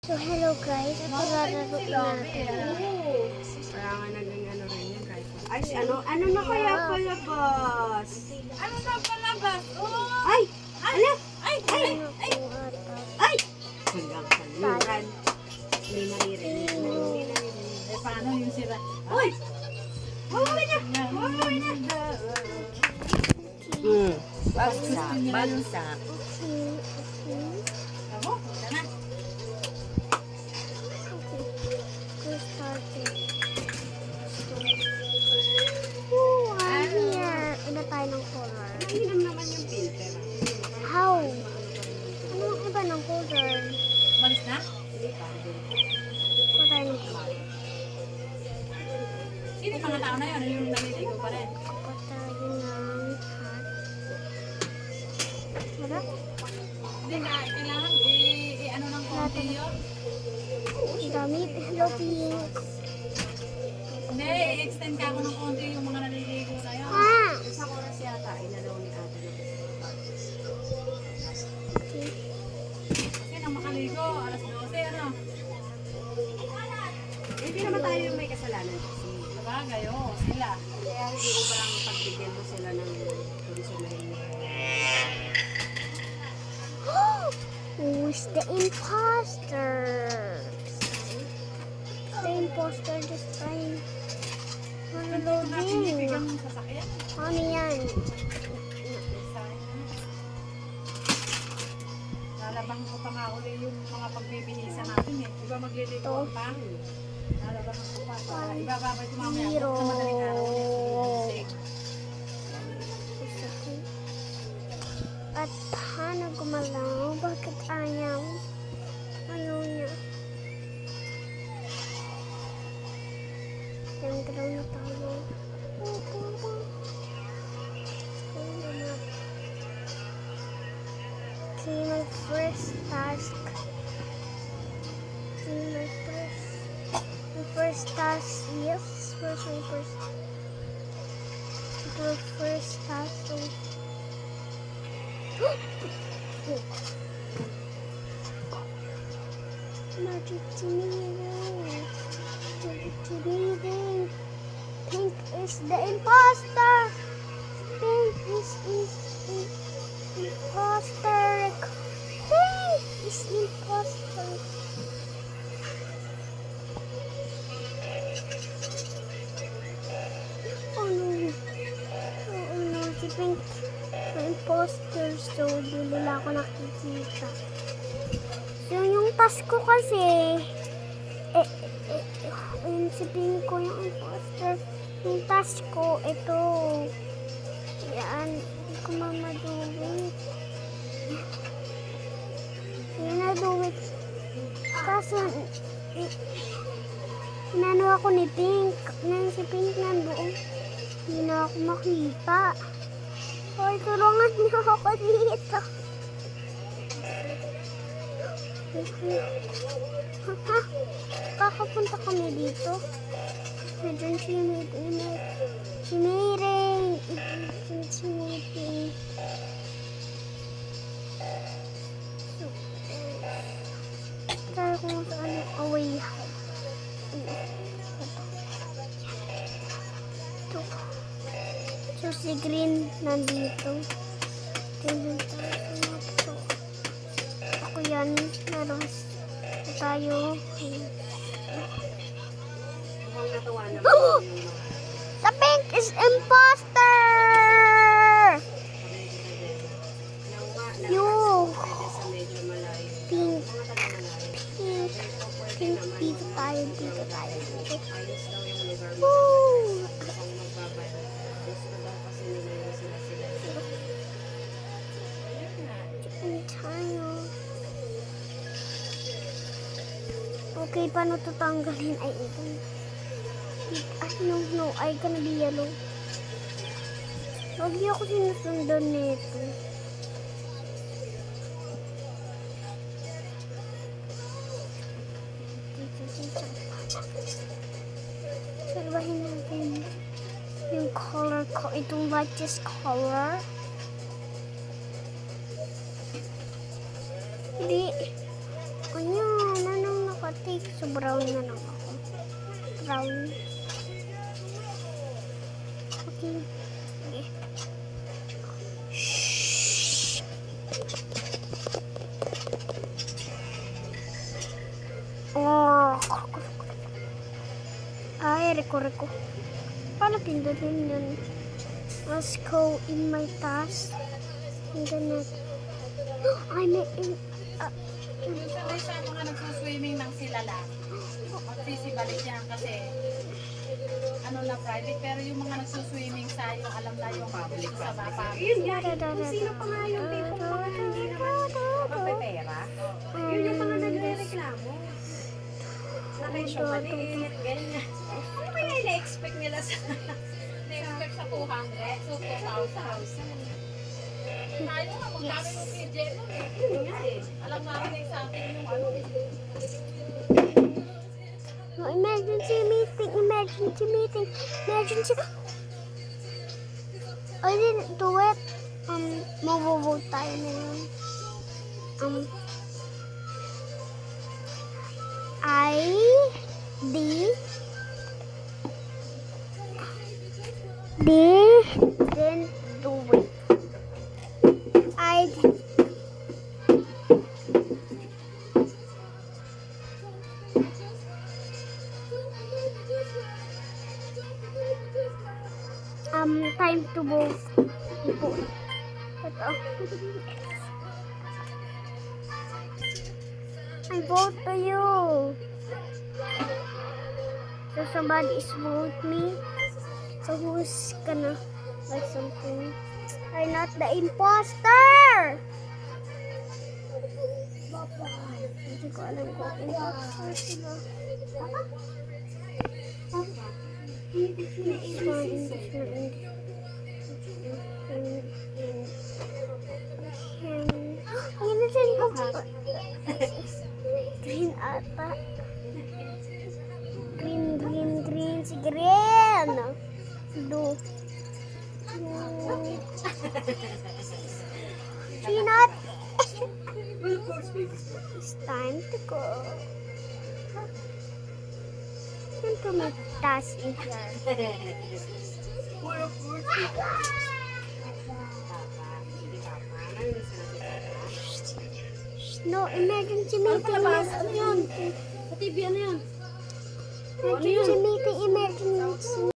So, hello guys. Ito lalaroin natin. Kaya nga naging ano rin yun, right? Ay, ano na kaya palabas? Ano na palabas? Oh! Ay! Ala! Ay! Ano po ata? Ay! Hanggang kaluran. Hindi naririnig. Hindi naririnig. Eh, paano yung sila? Uy! Mawawin na! Mawawin na! Bagsak, bagsak. Okay, okay. Ako? Punta na. Okay. Go started. I'm here. Iba tayo ng color. Mainam naman yung filter. How? Ano ang iba ng color? Balis na? Hindi pa. Iba tayo ng color. Sino yung mga tao na yun? Yung naliligo pa rin? Iba tayo ng hat. Wala? Hindi na, kailangan ano ng konti yun? Ang dami. Hello, pink. Hindi, i-extend ka ako ng konti yung mga naliligo na yun. Ah! Isang oras yata, inalaw ni ate. Okay. Kasi nang makaligo, alas 12, ano? Hindi naman tayo yung may kasalanan kasi. Sabagay, oo, sila. Kaya hindi ko parang pagbigyan mo sila ng kondisyon na hindi. Who's the imposter? The imposter this time. Natin Loading. bibigyan ng sasakyan. Ano yan? Lalabang ko pa nga uli yung mga pagbibihisa natin eh. Di ba magliligo pa? Lalabang ko pa. Ibababay ko mamaya. Zero. Sa madaling araw ulit. At paano gumalaw? Bakit ayaw? Ano niya? Yung galaw na tayo. Okay, my first task. My first task. Yes, where's my first? The first task. Magic meeting. Pink is the imposter. Pink is imposter. Pink is imposter. Oh no. Oh no, si Pink imposter, so di nila ako nakikita. So yung task ko kasi yung sabihin ko yung imposter, yung task ko ito yan, hindi ko mamaduwit hindi naduwit kaso inano ako ni Pink nang si Pink nandoon hindi na ako makita. Hoy, tulungan niyo ako dito. Ha? Kakapunta kami dito. Medyo si Miring. Si Miring. Tayo kung saan yung away. Ito. So, si Green nandito. Tingnan tayo. Ako yan. Naras tayo. Mukhang natuwa naman yung The Pink is imposter! You. pwede sa medyo malayo. Pink. Mga taga-malayo. Pink. Pink. Dito tayo. Dito tayo. Dito. Ayos daw yung lugar mo. Woo! Mukhang magbabay. Gusto daw kasi nila yung sila-sila. Dito tayo. Okay, paano ito tanggalin? Ay, ito. No, I gonna be yellow. Lagi ako sinusundan nito. Salbahin natin yung color ko. Itong lightest color. Hindi. Ayan, anong Brown na lang ako. Brown. Okay. Sige. Shhh. Oh. Ay, reko. Paano pindutin yun? Let's go in my task. Internet. I may... Minsan sa mga nagsuswimming ng sila lang. Magsisibalik yan kasi ano na private, pero yung mga nagsuswimming sa yung alam na yung public sa public. Yun nga, kung sino pa nga yung tipong mga hindi naman mapapera. Yun yung mga nagre-reklamo. Nakisyo maliit, ganyan. Ano ba yung na-expect nila sa... Na-expect sa 200, so 2,000. Tayo nga, magkano yung PJ nun eh. Yun nga eh. Alam namin sa akin yung ano eh. No, emergency meeting. I didn't do it. Mag-vote tayo na yun. Didn't do it. Time to vote. Ito. I vote for you. So somebody is vote me. So who's gonna like something? I'm not the imposter. Hindi ko alam kung imposter sila. Green ata. Green. Si green. Blue. Peanut. It's time to go. Time to make tasks in here. No, emergency meeting. Ano yun? Sa TV, ano yun? Emergency meeting, emergency.